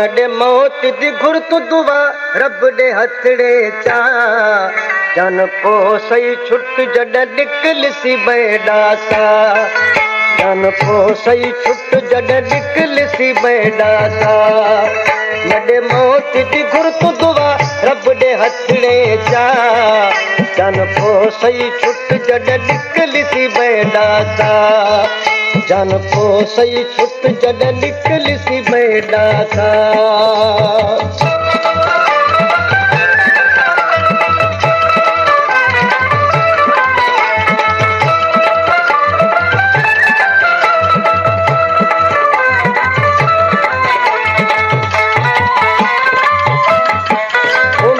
मडे मौत दी घुरत दुआ रब दे हथड़े चा जन को सही छुट जड निकल सी बेड़ा सा जन को सही छुट जड निकल सी बेड़ा सा मडे मौत दी घुरत दुआ रब दे हथड़े चा जन को सही छुट जड निकल सी बेड़ा सा जन को सही छुट जड निकल सी बेड़ा सा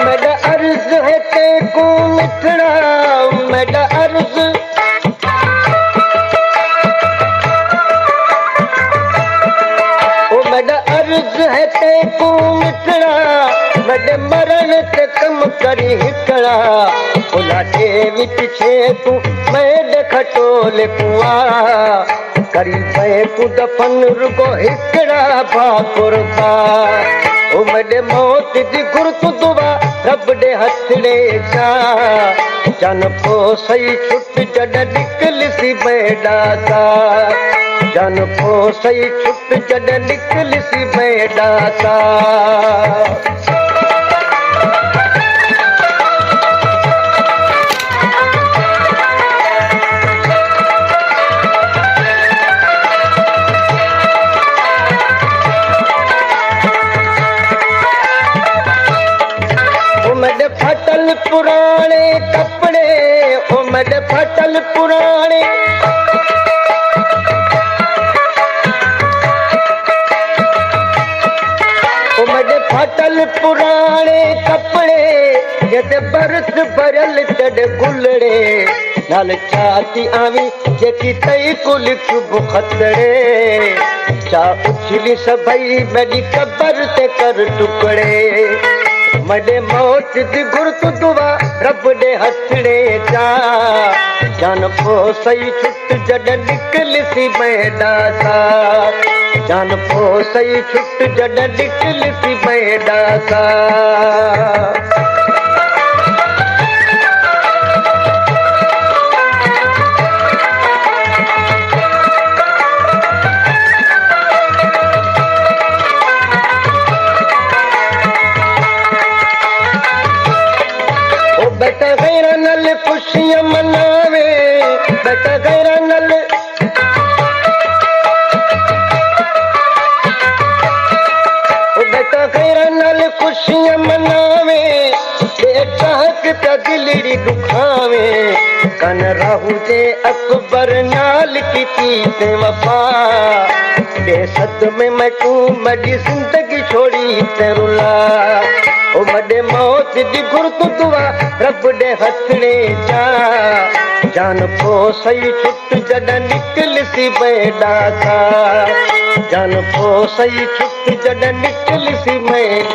मेरा अर्ज है ते को मिठड़ा मेरा अर्ज मेरा अर्ज है ते को मिठड़ा मेरे मरण ते कम करी हिकड़ा उलाटे विच छे तू मैं खटोल कुआ करी पे तू दफन रुगो हिकड़ा भाकुर बा ओ मेरे मौत दी घुरत दुआ रब दे हथड़े चा जन को सही छुट जड निकल सी बेड़ा सा जन को सही छुट जड निकल सी बेड़ा सा मेरे फटल पुराने कपड़े ओ मेरे फटल पुराने ओ मेरे फटल पुराने कपड़े ये बरस भरल चढ़ गुलड़े नाल छाती आवी जेकी तई कुल चुभ खतड़े चा उछली सभई मेरी कबर ते कर टुकड़े मडे मौत दी घुरत दुआ रब दे हथड़े चा जन को सही छुट जड निकल सी बेड़ा सा जन को सही छुट जड निकल सी बेड़ा सा बेटा गैरा नल खुशियां मनावे बेटा गैरा नल बेटा गैरा नल खुशियां मनावे बेटा हक प्या दिलड़ी दुखावे कन राहू जे अकबर नाल की ते वफा बेसद में मैं तू मडी जिंदगी छोड़ी ते रुला ओ मडे मौत दी घुरत दुआ रब दे हथड़े चा जन को सही छुट जड निकल सी बेड़ा सा जन को सही छुट जड निकल सी बेड़ा